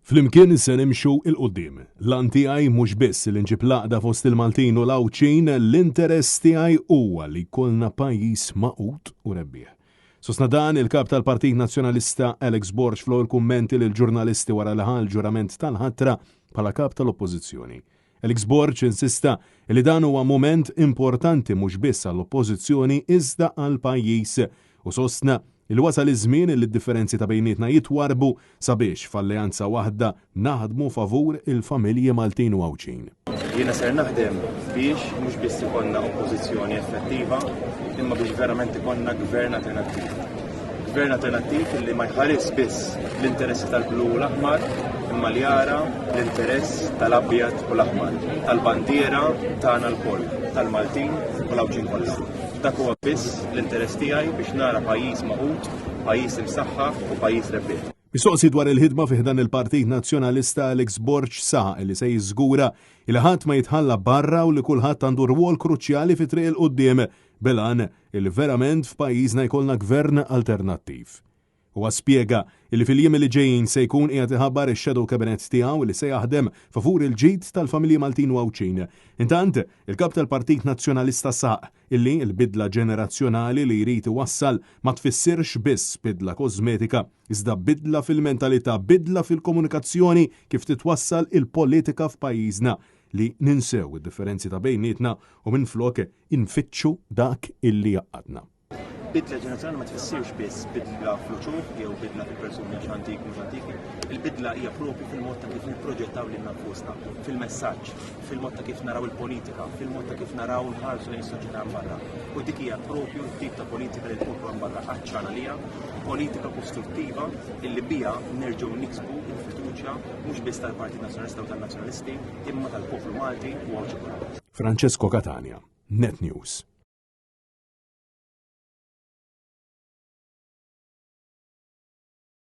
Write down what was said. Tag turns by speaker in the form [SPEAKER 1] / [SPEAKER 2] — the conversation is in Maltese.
[SPEAKER 1] Flimkien se nimxu il-qoddim. L-an tiegħi mhux biss li nġib laqda fost il-Maltin u l-Awċin, l-interess tiegħi huwa li jkollna pajjiż maqut u rebbieħ. Sostna dan il-kap tal-Partit Nazzjonalista Alex Borg fl-ewwel kummenti lil ġurnalisti wara li ħal ġurament tal-ħatra bħala kap tal-Oppożizzjoni. Alex Borg insista li dan huwa mument importanti mhux biss għall-Oppożizzjoni iżda għall-pajjiż u sostna il-wasal iż-żmien li d-differenzi ta' bejnietna jitwarbu sabiex f'alleanza waħda naħdmu favur il-familji Maltin u Awċin.
[SPEAKER 2] Jiena ser naħdem biex mhux biss ikollna oppożizzjoni effettiva, imma biex verament ikollna gvern alternattiv. Gvern alternattiv li ma jħares biss l-interessi tal-blu u l-aħmar, imma li jara l-interess tal-abjad u l-aħmar, tal-bandiera tagħna l-koll, tal-Maltin u l-Awċin kollha. Dak huwa biss l-interess tiegħi biex nara pajjiż maqut, pajjiż imsaħħaħ u pajjiż rebbieħ.
[SPEAKER 1] Mistoqsi dwar il-ħidma fih dan il-Partit Nazzjonalista Alex Borg saħaq li se jiżgura il ħadd ma jitħalla barra u li kulħadd għandu rwol kruċjali fi triq il-qudiem bilan il verament f'pajjiżna jkollna gvern alternattiv. Huwa spjega li fil-jiem li ġejjin se jkun qiegħed iħabbar ix-shadow cabinet tiegħu li se jaħdem favur il-ġid tal-familji Maltin u Awċin. Intant, il-kap tal-Partit Nazzjonalista saq illi l-bidla ġenerazzjonali li jrid iwassal ma tfissirx biss bidla kosmetika, iżda bidla fil-mentalità, bidla fil-komunikazzjoni kif titwassal il-politika f'pajjiżna li ninsew id-differenzi ta' bejnietna u minflok infittxu dak illi jaqadna.
[SPEAKER 2] Bidla ġenerazzjonali ma tfissirx biss bidla fl-uċuħ jew bidla fil-persuni għax antiki mhux antiki. Il-bidla hija propju fil-mod ta' kif nipproġettaw lil nfusna, fil-messaġġ, fil-mod ta' kif naraw il-politika, fil-mod ta' kif naraw nħarsu lejn is-soċjetà barra. U dik hija propju t-tip ta' politika li l-poplu barra aċċana liha, politika kostruttiva illi bija nerġgħu niksbu il-fiduċja mhux biss tal-Partit Nazzjonalista u tan-Nazzjonalisti imma tal-poplu Malti u Awċin.
[SPEAKER 1] Francesco Catania, Net News.